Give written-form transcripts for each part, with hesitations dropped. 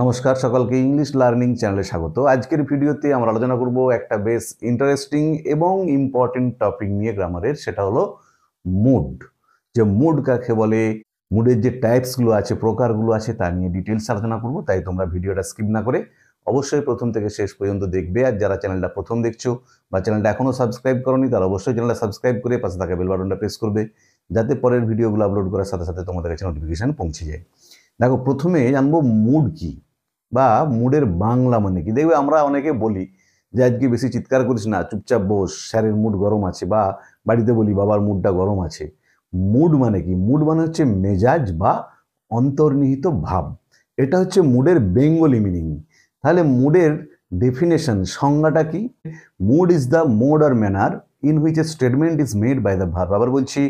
নমস্কার সকলকে English learning চ্যানেলে স্বাগত। আজকের ভিডিওতে আমরা আলোচনা করব একটা বেশ ইন্টারেস্টিং এবং ইম্পর্টেন্ট টপিক নিয়ে গ্রামারের, সেটা হলো মুড। যে মুড কাকে বলে, মুডের যে টাইপসগুলো আছে, প্রকারগুলো আছে, তা নিয়ে ডিটেলস আলোচনা করব। তাই তোমরা ভিডিওটা স্কিপ না করে অবশ্যই প্রথম থেকে শেষ পর্যন্ত দেখবে। আর যারা চ্যানেলটা প্রথম দেখছো বা চ্যানেলটা এখনও সাবস্ক্রাইব করোনি, তারা অবশ্যই চ্যানেলটা সাবস্ক্রাইব করে পাশে থাকা বেল বাটনটা প্রেস করবে, যাতে পরের ভিডিওগুলো আপলোড করার সাথে সাথে তোমাদের কাছে নোটিফিকেশান পৌঁছে যায়। দেখো, প্রথমে জানবো মুড কি বা মুডের বাংলা মানে কি। দেখবে আমরা অনেকে বলি যে আজকে বেশি চিৎকার করিস না, চুপচাপ বস, স্যারের মুড গরম আছে, বা বাড়িতে বলি বাবার মুডটা গরম আছে। মুড মানে কি? মুড মানে হচ্ছে মেজাজ বা অন্তর্নিহিত ভাব। এটা হচ্ছে মুডের বেঙ্গলি মিনিং। তাহলে মুডের ডেফিনেশন, সংজ্ঞাটা কি? Mood is the mode or manner in which a statement is made by the verb. আবার বলছি,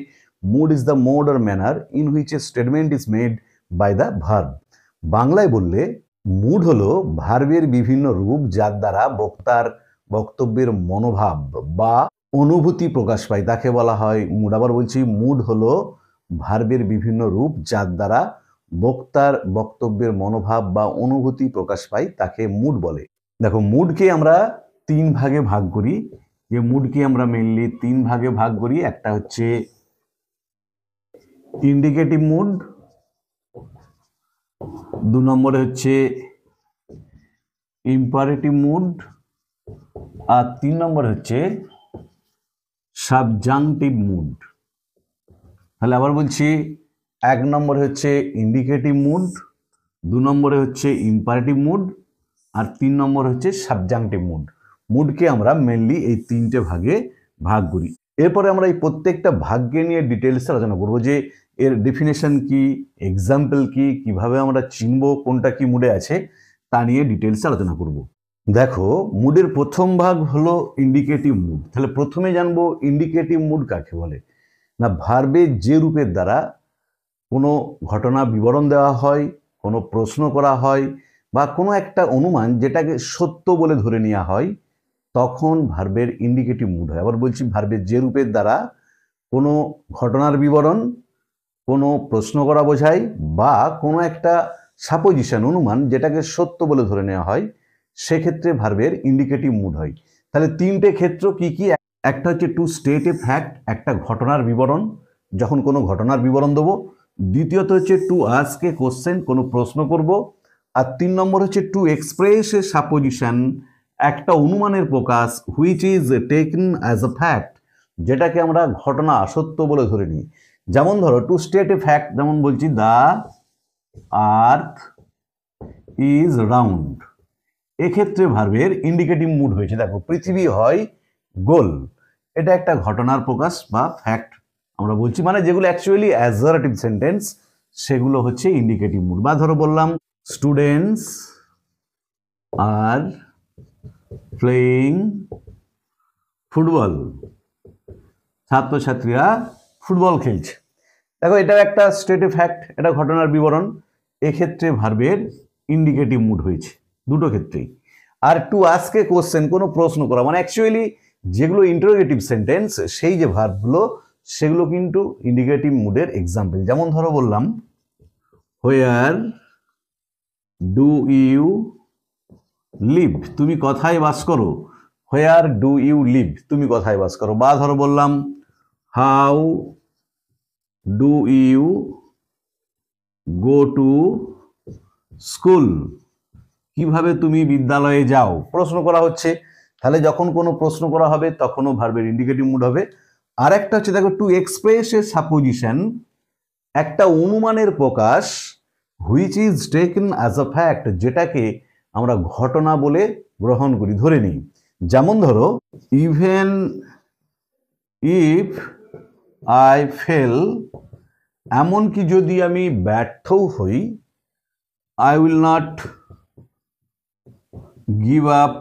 mood is the mode or manner in which a statement is made by the verb. বাংলায় বললে mood হলো ভার্বের বিভিন্ন রূপ, যার দ্বারা বক্তার বক্তব্যের মনোভাব বা অনুভূতি প্রকাশ পায়, তাকে বলা হয় মুড। আবার বলছি, মুড হলো ভার্বের বিভিন্ন রূপ, যার দ্বারা বক্তার বক্তব্যের মনোভাব বা অনুভূতি প্রকাশ পায়, তাকে মুড বলে। দেখো, মুডকে আমরা তিন ভাগে ভাগ করি। যে মুডকে আমরা মেইনলি তিন ভাগে ভাগ করি, একটা হচ্ছে ইন্ডিকেটিভ মুড, দু নম্বরে হচ্ছে ইম্পারেটিভ মুড, আর তিন নম্বর হচ্ছে সাবজাংটিভ মুড। তাহলে আবার বলছি, এক নম্বরে হচ্ছে ইন্ডিকেটিভ মুড, দু নম্বরে হচ্ছে ইম্পারেটিভ মুড, আর তিন নম্বর হচ্ছে সাবজাংটিভ মুড। মুডকে আমরা মেনলি এই তিনটে ভাগে ভাগ করি। এরপরে আমরা এই প্রত্যেকটা ভাগকে নিয়ে ডিটেলসে আলোচনা করব, যে এর ডেফিনেশন কি, এক্সাম্পল কি, কিভাবে আমরা চিনব কোনটা কি মুডে আছে, তা নিয়ে ডিটেলসে আলোচনা করব। দেখো, মুডের প্রথম ভাগ হলো ইন্ডিকেটিভ মুড। তাহলে প্রথমে জানবো ইন্ডিকেটিভ মুড কাকে বলে। না, ভার্বের যে রূপের দ্বারা কোনো ঘটনা বিবরণ দেওয়া হয়, কোনো প্রশ্ন করা হয়, বা কোনো একটা অনুমান যেটাকে সত্য বলে ধরে নেওয়া হয়, তখন ভার্বের ইন্ডিকেটিভ মুড হয়। আবার বলছি, ভার্বের যে রূপের দ্বারা কোনো ঘটনার বিবরণ, কোনো প্রশ্ন করা বোঝায়, বা কোনো একটা সাপোজিশন, অনুমান যেটাকে সত্য বলে ধরে নেওয়া হয়, সেক্ষেত্রে ভার্বের ইন্ডিকেটিভ মুড হয়। তাহলে তিনটে ক্ষেত্র কি কি? একটা হচ্ছে টু স্টেট এ ফ্যাক্ট, একটা ঘটনার বিবরণ, যখন কোনো ঘটনার বিবরণ দেবো। দ্বিতীয়ত হচ্ছে টু আস্ক এ কোশ্চেন, কোনো প্রশ্ন করব। আর তিন নম্বর হচ্ছে টু এক্সপ্রেস এ সাপোজিশন, একটা অনুমানের প্রকাশ, which is taken as a fact, যেটাকে আমরা ঘটনা সত্য বলে ধরে নিই। যেমন ধরো, টু স্টেট এ ফ্যাক্ট, যেমন বলছি দ্য আর্থ ইজ রাউন্ড, এক্ষেত্রে ভার্বের ইন্ডিকেটিভ মুড হয়েছে। দেখো, পৃথিবী হয় গোল, এটা একটা ঘটনার প্রকাশ বা ফ্যাক্ট আমরা বলছি, মানে যেগুলো অ্যাকচুয়ালি অ্যাজারেটিভ সেন্টেন্স, সেগুলো হচ্ছে ইন্ডিকেটিভ মুড। বা ধরো বললাম, স্টুডেন্টস আর প্লেয়িং ফুটবল, ছাত্রছাত্রীরা ফুটবল খেলছে। দেখো, এটাও একটা স্টেটে ফ্যাক্ট, এটা ঘটনার বিবরণ, এক্ষেত্রে ভার্বের ইন্ডিকেটিভ মুড হয়েছে দুটো ক্ষেত্রেই। আর টু আস্ক এ কোশ্চেন, কোনো প্রশ্ন করা, মানে অ্যাকচুয়ালি যেগুলো ইন্টারোগেটিভ সেন্টেন্স, সেই যে ভার্বগুলো, সেগুলো কিন্তু ইন্ডিকেটিভ মুডের এক্সাম্পল। যেমন ধরো বললাম, হোয়ার ডু ইউ লিভ, তুমি কোথায় বাস করো। হোয়ার ডু ইউ লিভ, তুমি কোথায় বাস করো। বা ধরো বললাম, how do you go to school, কিভাবে তুমি বিদ্যালয়ে যাও, প্রশ্ন করা হচ্ছে। তাহলে যখন কোনো প্রশ্ন করা হবে, তখনও ভার্বের ইন্ডিকেটিভ মুড হবে। আর একটা হচ্ছে, দেখো, টু এক্সপ্রেস এ সাপোজিশন, একটা অনুমানের প্রকাশ, which is taken as a fact, যেটাকে আমরা ঘটনা বলে গ্রহণ করি, ধরে নিই। যেমন ধরো, ইভেন ইফ আই ফেল, এমনকি যদি আমি ব্যর্থও হই, I will not give up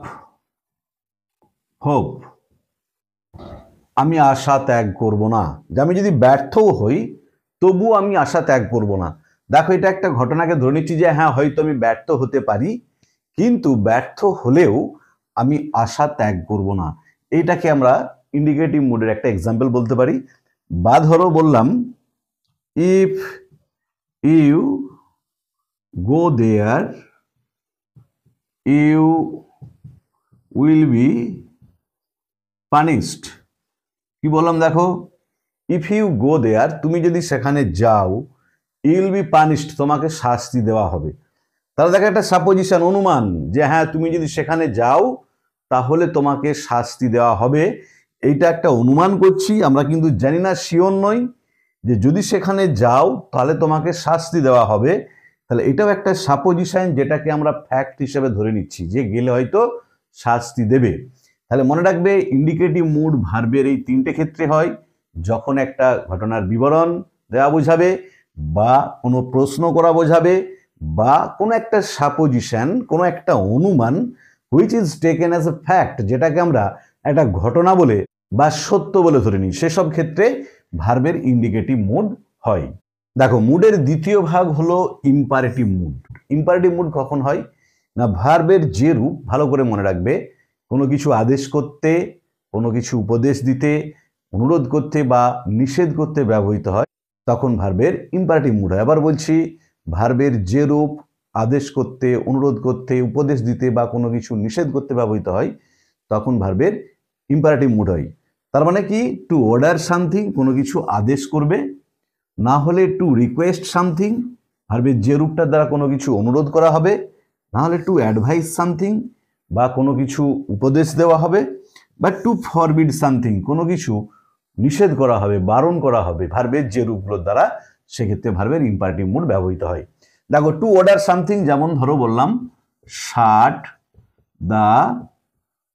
hope, আমি আশা ত্যাগ করব না। যে আমি যদি ব্যর্থও হই, তবুও আমি আশা ত্যাগ করব না। দেখো, এটা একটা ঘটনাকে ধরে নিচ্ছি যে হ্যাঁ, হয়তো আমি ব্যর্থ হতে পারি, কিন্তু ব্যর্থ হলেও আমি আশা ত্যাগ করব না। এইটাকে আমরা ইন্ডিকেটিভ মুডের একটা এক্সাম্পল বলতে পারি। বা ধরো বললাম, if you go there you will be punished. কি বললাম দেখো, ইফ ইউ গো দেয়ার, তুমি যদি সেখানে যাও, ইউ উইল বি পানিশড, তোমাকে শাস্তি দেওয়া হবে। তাহলে দেখো একটা সাপোজিশন, অনুমান, যে হ্যাঁ তুমি যদি সেখানে যাও তাহলে তোমাকে শাস্তি দেওয়া হবে। এইটা একটা অনুমান করছি, আমরা কিন্তু জানি না, শিওর নই যে যদি সেখানে যাও তাহলে তোমাকে শাস্তি দেওয়া হবে। তাহলে এটাও একটা সাপোজিশন, যেটাকে আমরা ফ্যাক্ট হিসেবে ধরে নিচ্ছি যে গেলে হয়তো শাস্তি দেবে। তাহলে মনে রাখবে, ইন্ডিকেটিভ মুড ভার্বের এই তিনটে ক্ষেত্রে হয়: যখন একটা ঘটনার বিবরণ দেওয়া বোঝাবে, বা কোনো প্রশ্ন করা বোঝাবে, বা কোনো একটা সাপোজিশন, কোনো একটা অনুমান which is taken as a fact, যেটাকে আমরা একটা ঘটনা বলে বা সত্য বলে ধরে নিই, সেসব ক্ষেত্রে ভার্বের ইন্ডিকেটিভ মুড হয়। দেখো, মুডের দ্বিতীয় ভাগ হলো ইম্পারেটিভ মুড। ইম্পারেটিভ মুড কখন হয় না, ভার্বের যে রূপ, ভালো করে মনে রাখবে, কোনো কিছু আদেশ করতে, কোনো কিছু উপদেশ দিতে, অনুরোধ করতে বা নিষেধ করতে ব্যবহৃত হয়, তখন ভার্বের ইম্পারেটিভ মুড হয়। আবার বলছি, ভার্বের যে রূপ আদেশ করতে, অনুরোধ করতে, উপদেশ দিতে বা কোনো কিছু নিষেধ করতে ব্যবহৃত হয়, তখন ভার্বের ইম্পারেটিভ মুড হয়। তার মানে কি, টু অর্ডার সামথিং, কোনো কিছু আদেশ করবে, না হলে টু রিকোয়েস্ট সামথিং, ভার্বের যে রূপটার দ্বারা কোনো কিছু অনুরোধ করা হবে, না হলে টু অ্যাডভাইস সামথিং, বা কোনো কিছু উপদেশ দেওয়া হবে, বা টু ফরবিড সামথিং, কোনো কিছু নিষেধ করা হবে, বারণ করা হবে, ভার্বের যে রূপগুলোর দ্বারা, সেক্ষেত্রে ভার্বের ইম্পারেটিভ মুড ব্যবহৃত হয়। দেখো, টু অর্ডার সামথিং, যেমন ধরো বললাম শাট দ্য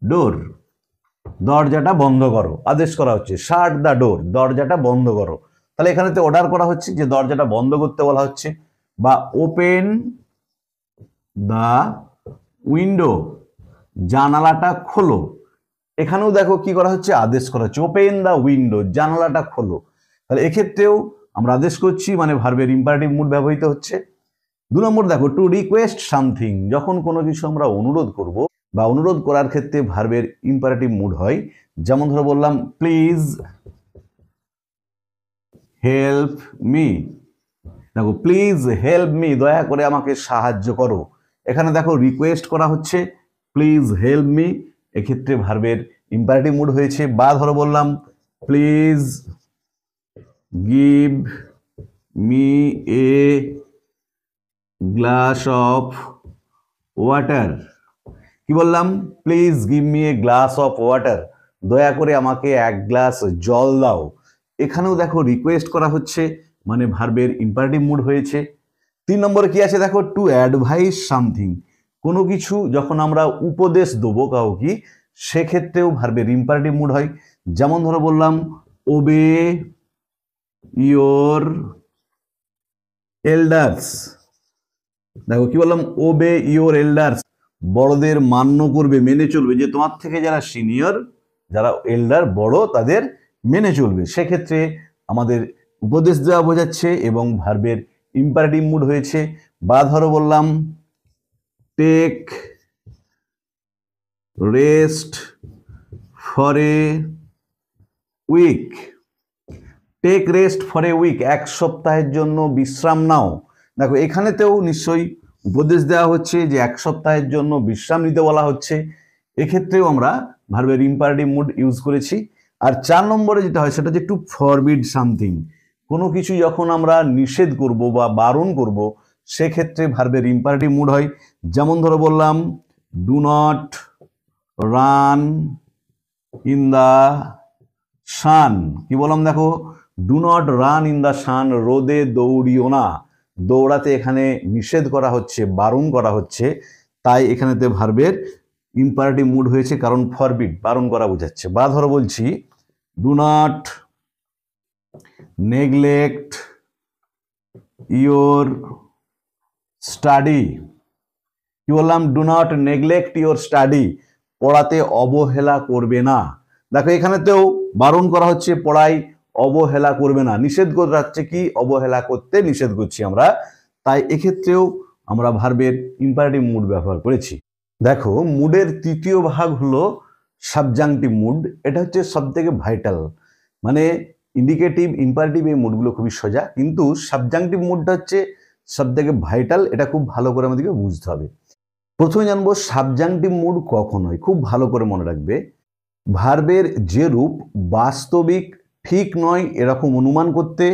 ডোর, দরজাটা বন্ধ করো, আদেশ করা হচ্ছে, শাট দ্য ডোর, দরজাটা বন্ধ করো। তাহলে এখানেতে অর্ডার করা হচ্ছে যে দরজাটা বন্ধ করতে বলা হচ্ছে। বা ওপেন দ্য উইন্ডো, জানালাটা খোলো, এখানেও দেখো কি করা হচ্ছে, আদেশ করা হচ্ছে, ওপেন দ্য উইন্ডো, জানালাটা খোলো। তাহলে এক্ষেত্রেও আমরা আদেশ করছি, মানে ভার্বের ইম্পারেটিভ মুড ব্যবহৃত হচ্ছে। 2 নম্বর দেখো, টু রিকোয়েস্ট সামথিং, যখন কোনো কিছু আমরা অনুরোধ করব বা অনুরোধ করার ক্ষেত্রে ভার্বের ইম্পারেটিভ মুড হয়। যেমন ধরো বললাম প্লিজ হেল্প মি, দেখো প্লিজ হেল্প মি, দয়া করে আমাকে সাহায্য করো। এখানে দেখো রিকোয়েস্ট করা হচ্ছে, প্লিজ হেল্প মি, এক্ষেত্রে ভার্বের ইম্পারেটিভ মুড হয়েছে। বা ধরো বললাম please give me a glass of water, কি বললাম, please give me a glass of water, দয়া করে আমাকে এক গ্লাস জল দাও। এখানেও দেখো রিকোয়েস্ট করা হচ্ছে, মানে ভার্বের ইম্পারেটিভ মুড হয়েছে। 3 নম্বরে কি আছে দেখো, টু অ্যাডভাইস সামথিং, কোনো কিছু যখন আমরা উপদেশ দেবো কাউকে, সেক্ষেত্রেও ভার্বের ইম্পারেটিভ মুড হয়। যেমন ধরো বললাম ওবে ইয়োর এল্ডার্স, দেখো কি বললাম, ওবে ইয়োর এল্ডার্স, বড়দের মান্য করবে, মেনে চলবে, যে তোমার থেকে যারা সিনিয়র, যারা এল্ডার, বড়, তাদের মেনে চলবে। সেক্ষেত্রে আমাদের উপদেশ দেওয়া বোঝাচ্ছে এবং ভার্বের ইম্পারেটিভ মুড হয়েছে। বা ধরো বললাম take rest for a week, take rest for a week, এক সপ্তাহের জন্য বিশ্রাম নাও। দেখো এখানেতেও নিশ্চয়ই উপদেশ দেওয়া হচ্ছে যে এক সপ্তাহের জন্য বিশ্রাম নিতে বলা হচ্ছে, এক্ষেত্রেও আমরা ভার্বের ইম্পারেটিভ মুড ইউজ করেছি। আর 4 নম্বরে যেটা হয় সেটা হচ্ছে টু ফরবিড সামথিং, কোনো কিছু যখন আমরা নিষেধ করব বা বারণ করব, সেক্ষেত্রে ভার্বের ইম্পারেটিভ মুড হয়। যেমন ধরো বললাম do not run in the sun, কি বললাম দেখো, do not run in the sun, রোদে দৌড়িও না, দৌড়াতে এখানে নিষেধ করা হচ্ছে, বারণ করা হচ্ছে, তাই এখানেতে ভার্বের ইম্পারেটিভ মুড হয়েছে, কারণ ফরবিড, বারণ করা বোঝাচ্ছে। বা ধরো বলছি do not neglect your study, কি বললাম, do not neglect your study, পড়াতে অবহেলা করবে না। দেখো এখানেতেও বারণ করা হচ্ছে, পড়াই অবহেলা করবে না, নিষেধ করা হচ্ছে, কি অবহেলা করতে নিষেধ করছি আমরা, তাই এক্ষেত্রেও আমরা ভার্বের ইম্পারেটিভ মুড ব্যবহার করেছি। দেখো, মুডের তৃতীয় ভাগ হলো সাবজাংটিভ মুড। এটা হচ্ছে সবথেকে ভাইটাল, মানে ইন্ডিকেটিভ, ইম্পারেটিভ এই মুডগুলো খুবই সোজা, কিন্তু সাবজাংটিভ মুডটা হচ্ছে সবথেকে ভাইটাল, এটা খুব ভালো করে আমাদেরকে বুঝতে হবে। প্রথমে জানবো সাবজাংটিভ মুড কখন হয়। খুব ভালো করে মনে রাখবে, ভার্বের যে রূপ বাস্তবিক ঠিক নয় এরকম অনুমান করতে,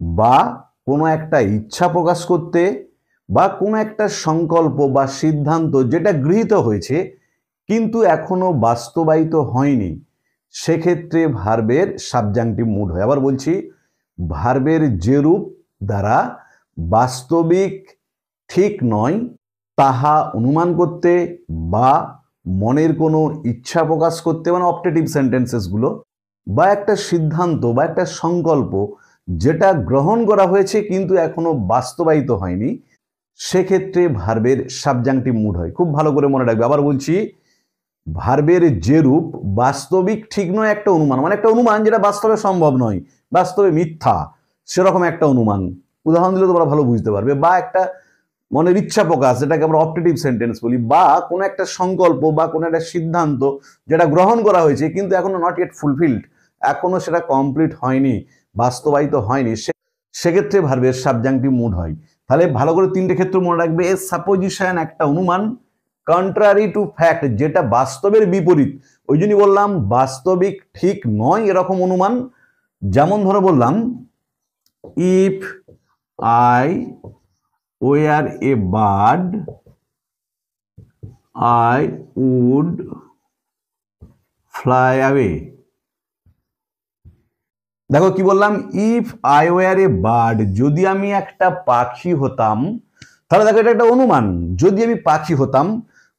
বা কোনো একটা ইচ্ছা প্রকাশ করতে, বা কোনো একটা সংকল্প বা সিদ্ধান্ত যেটা গৃহীত হয়েছে কিন্তু এখনো বাস্তবায়িত হয়নি, সেক্ষেত্রে ভার্বের সাবজাংটিভ মুড হয়। আবার বলছি, ভার্বের যে রূপ দ্বারা বাস্তবিক ঠিক নয় তাহা অনুমান করতে, বা মনের কোনো ইচ্ছা প্রকাশ করতে, মানে অপটেটিভ সেন্টেন্সেসগুলো, বা একটা সিদ্ধান্ত বা একটা সংকল্প যেটা গ্রহণ করা হয়েছে কিন্তু এখনো বাস্তবায়িত হয়নি, সেক্ষেত্রে ভার্বের সাবজাংটিভ মুড হয়। খুব ভালো করে মনে রাখবে। আবার বলছি, ভার্বের যে রূপ বাস্তবিক ঠিক নয় একটা অনুমান, মানে একটা অনুমান যেটা বাস্তবে সম্ভব নয়, বাস্তবে মিথ্যা, সেরকম একটা অনুমান, উদাহরণ দিলে তোমরা ভালো বুঝতে পারবে, বা একটা মনের ইচ্ছা প্রকাশ যেটাকে আমরা অপটেটিভ সেন্টেন্স বলি, বা কোনো একটা সংকল্প বা কোনো একটা সিদ্ধান্ত যেটা গ্রহণ করা হয়েছে কিন্তু এখনো নট ইয়েট ফুলফিলড, এখনো সেটা কমপ্লিট হয়নি, বাস্তবায়িত হয়নি, সেক্ষেত্রে ভার্বের সাবজাংটিভ মুড হয়। তাহলে ভালো করে তিনটে ক্ষেত্র মনে রাখবে। এ সাপোজিশন একটা অনুমান, কন্ট্রারি টু ফ্যাক্ট যেটা বাস্তবের বিপরীত, ওই জন্যই বললাম বাস্তবিক ঠিক নয় এরকম অনুমান। যেমন ধরো বললাম, if I were a bird I would fly away. দেখো কি বললাম, if I were a bird, যদি আমি একটা পাখি হতাম, তাহলে দেখো এটা একটা অনুমান, যদি আমি পাখি হতাম,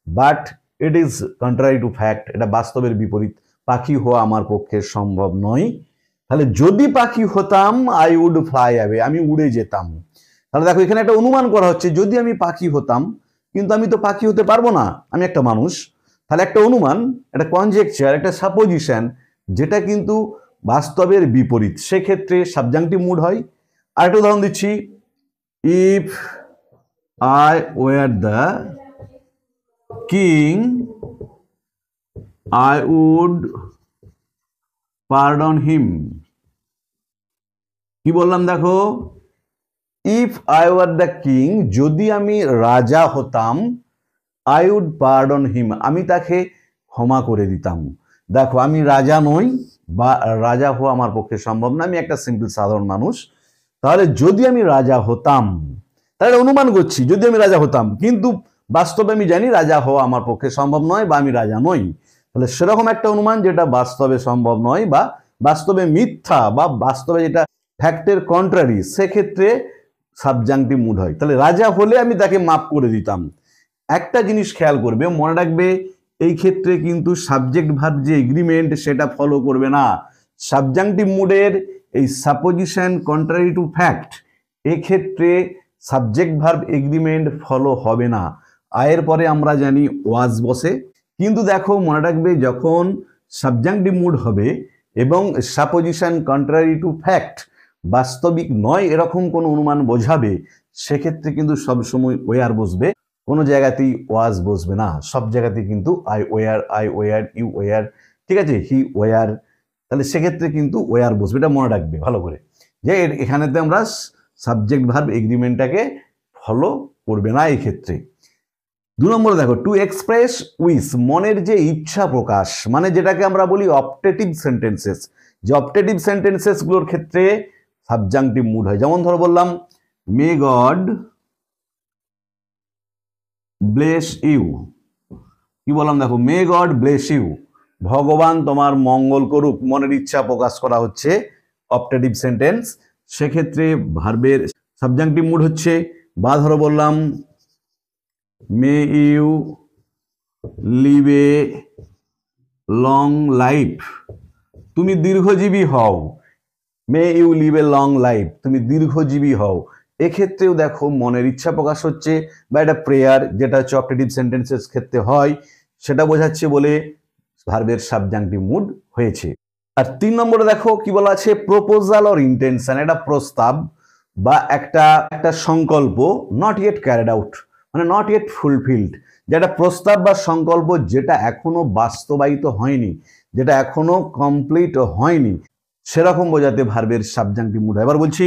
but it is contrary to fact, এটা বাস্তবের বিপরীত, পাখি হওয়া আমার পক্ষে সম্ভব নয়। তাহলে যদি পাখি হতাম আই উড ফ্লাই অ্যাওয়ে, আমি উড়ে যেতাম। তাহলে দেখো এখানে একটা অনুমান করা হচ্ছে, যদি আমি পাখি হতাম, কিন্তু আমি তো পাখি হতে পারবো না, আমি একটা মানুষ। তাহলে একটা অনুমান, একটা কনজেকচার, একটা সাপোজিশন যেটা কিন্তু বাস্তবের বিপরীত, সেক্ষেত্রে সাবজাংটিভ মুড হয়। আরেকটা উদাহরণ দিচ্ছি, if I were the king I would pardon him. কি বললাম দেখো, if I were the king, যদি আমি রাজা হতাম, আই উড পার্ডন হিম, আমি তাকে ক্ষমা করে দিতাম। দেখো আমি রাজা নই, বা রাজা হওয়া আমার পক্ষে সম্ভব না, আমি একটা সিম্পল সাধারণ মানুষ। তাহলে যদি আমি রাজা হতাম, তাহলে অনুমান করছি যদি আমি রাজা হতাম, কিন্তু বাস্তবে আমি জানি রাজা হওয়া আমার পক্ষে সম্ভব নয়, বা আমি রাজা নই। তাহলে সেরকম একটা অনুমান যেটা বাস্তবে সম্ভব নয়, বা বাস্তবে মিথ্যা, বা বাস্তবে যেটা ফ্যাক্টের কন্ট্রারি, সেক্ষেত্রে সাবজাংটিভ মুড হয়। তাহলে রাজা হলে আমি তাকে মাফ করে দিতাম। একটা জিনিস খেয়াল করবে, মনে রাখবে, এই ক্ষেত্রে কিন্তু সাবজেক্ট ভার্ব যে এগ্রিমেন্ট সেটা ফলো করবে না। সাবজাংটিভ মুডের এই সাপোজিশন কন্ট্রারি টু ফ্যাক্ট, এক্ষেত্রে সাবজেক্ট ভার্ব এগ্রিমেন্ট ফলো হবে না। আয়ের পরে আমরা জানি ওয়াজ বসে, কিন্তু দেখো মনে রাখবে, যখন সাবজাংটিভ মুড হবে এবং সাপোজিশন কন্ট্রারি টু ফ্যাক্ট বাস্তবিক নয় এরকম কোনো অনুমান বোঝাবে, সেক্ষেত্রে কিন্তু সবসময় ওয়ার বসবে, কোনো জায়গাতেই ওয়াজ বসবে না। সব জায়গাতেই কিন্তু আই ওয়ার, ইউ ওয়ার, ঠিক আছে, হি ওয়ার, তাহলে সেক্ষেত্রে কিন্তু ওয়ার বসবে। এটা মনে রাখবে ভালো করে, যে এখানেতে আমরা সাবজেক্ট ভার্ব এগ্রিমেন্টটাকে ফলো করবে না এই ক্ষেত্রে। 2 নম্বরে দেখো, টু এক্সপ্রেস উইশ, মনের যে ইচ্ছা প্রকাশ, মানে যেটাকে আমরা বলি অপটেটিভ সেন্টেন্সেস, যে অপটেটিভ সেন্টেন্সেসগুলোর ক্ষেত্রে সাবজাংটিভ মুড হয়। যেমন ধরো বললাম, মে গড ব্লেস ইউ। কি বললাম দেখো, মে গড ব্লেস ইউ, ভগবান তোমার মঙ্গল করুক, মনের ইচ্ছা প্রকাশ করা হচ্ছে, অপটেটিভ সেন্টেন্স, সেক্ষেত্রে ভার্বের সাবজাংটিভ মুড হচ্ছে। বা ধরো বললাম, may you live a long life, তুমি দীর্ঘজীবী হও, may you live a long life, তুমি দীর্ঘজীবী হও। এক্ষেত্রেও দেখো মনের ইচ্ছা প্রকাশ হচ্ছে, বা একটা প্রেয়ার যেটা হচ্ছে অপটেটিভ সেন্টেন্সের ক্ষেত্রে হয়, সেটা বোঝাচ্ছে বলে ভার্বের সাবজাংটিভ মুড হয়েছে। আর 3 নম্বরে দেখো কি বলা আছে, প্রপোজাল অর ইন্টেনশন, এটা প্রস্তাব বা একটা সংকল্প, নট ইয়েট ক্যারিড আউট, মানে নট ইয়েট ফুলফিলড, যেটা প্রস্তাব বা সংকল্প যেটা এখনো বাস্তবায়িত হয়নি, যেটা এখনো কমপ্লিট হয়নি, সেরকম বোঝাতে ভার্বের সাবজাংটিভ মুড হয়। এবার বলছি,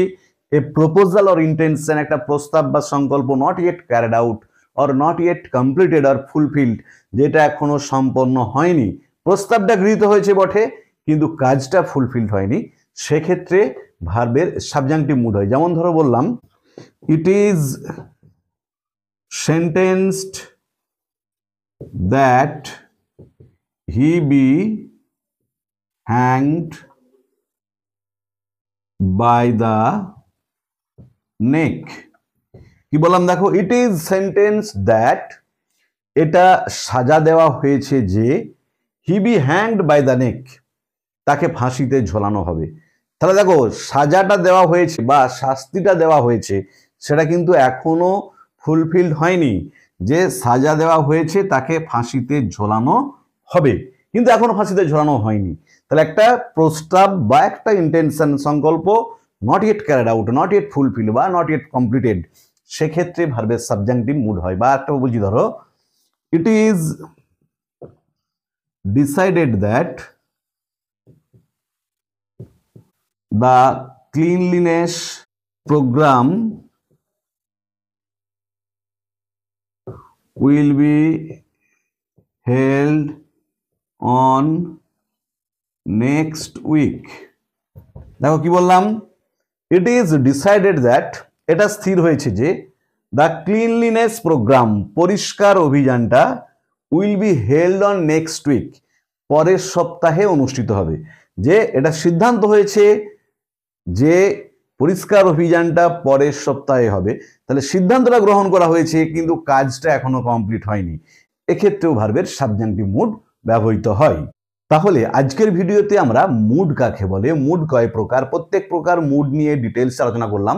এ প্রপোজাল অর ইন্টেনশন, একটা প্রস্তাব বা সংকল্প, not yet carried out, or not yet completed or fulfilled, যেটা এখনো সম্পন্ন হয়নি, প্রস্তাবটা গৃহীত হয়েছে বটে কিন্তু কাজটা ফুলফিলড হয়নি, সেক্ষেত্রে ভার্বের সাবজাংটিভ মুড হয়। যেমন ধরো বললাম it is sentenced that he be hanged by the neck. কি বললাম দেখো, ইট ইজ সেন্টেন্স দ্যাট, এটা সাজা দেওয়া হয়েছে যে he be hanged by the neck, তাকে ফাঁসিতে ঝোলানো হবে। তাহলে দেখো সাজাটা দেওয়া হয়েছে বা শাস্তিটা দেওয়া হয়েছে সেটা কিন্তু এখনো ফুলফিলড হয়নি, যে সাজা দেওয়া হয়েছে তাকে ফাঁসিতে ঝোলানো হবে কিন্তু এখনো ফাঁসিতে ঝোলানো হয়নি। তাহলে একটা প্রস্তাব বা একটা ইন্টেনশন সংকল্প not yet carried out, not yet fulfil বা নট ইয়েট কমপ্লিটেড, সেক্ষেত্রে ভার্বের সাবজাংটিভ মুড হয়। বা একটা বলছি ধরো it is decided that the cleanliness program will be held on next week। দেখো কি বললাম, it is decided that, এটা স্থির হয়েছে যে the cleanliness program, পরিষ্কার অভিযানটা will be held on next week, পরের সপ্তাহে অনুষ্ঠিত হবে। যে এটা সিদ্ধান্ত হয়েছে যে পরিষ্কার অভিযানটা পরের সপ্তাহে হবে, তাহলে সিদ্ধান্তটা গ্রহণ করা হয়েছে কিন্তু কাজটা এখনো কমপ্লিট হয়নি, এক্ষেত্রেও ভার্বের সাবজাংটিভ মুড ব্যবহৃত হয়। তাহলে আজকের ভিডিওতে আমরা মুড কাকে বলে, মুড কয় প্রকার, প্রত্যেক প্রকার মুড নিয়ে ডিটেলস আলোচনা করলাম।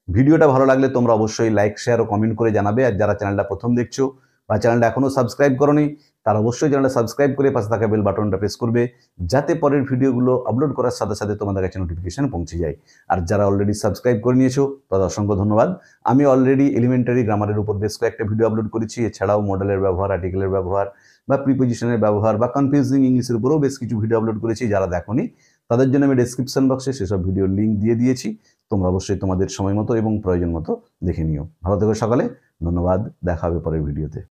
ভিডিওটা ভালো লাগলে তোমরা অবশ্যই লাইক, শেয়ার ও কমেন্ট করে জানাবে। আর যারা চ্যানেলটা প্রথম দেখছো বা চ্যানেলটা এখনো সাবস্ক্রাইব করোনি তারা অবশ্যই চ্যানেলটা সাবস্ক্রাইব করে পাশে থাকা বেল বাটনটা প্রেস করবে, যাতে পরের ভিডিওগুলো আপলোড করার সাথে সাথে তোমাদের কাছে নোটিফিকেশন পৌঁছে যায়। আর যারা অলরেডি সাবস্ক্রাইব করে নিয়েছো তাদের অসংখ্য ধন্যবাদ। আমি অলরেডি এলিমেন্টারি গ্রামারের উপর বেশ কয়েকটা ভিডিও আপলোড করেছি, এছাড়াও মডেলের ব্যবহার, আর্টিকেলের ব্যবহার বা প্রিপোজিশনের ব্যবহার বা কনফিউজিং ইংলিশের উপরেও বেশ কিছু ভিডিও আপলোড করেছি। যারা দেখোনি তাদের জন্য আমি ডেসক্রিপশন বক্সে সেসব ভিডিওর লিঙ্ক দিয়ে দিয়েছি, তোমরা অবশ্যই তোমাদের সময় মতো এবং প্রয়োজন মতো দেখে নিও। ভালো থেকো সকালে, ধন্যবাদ, দেখা হবে পরের ভিডিওতে।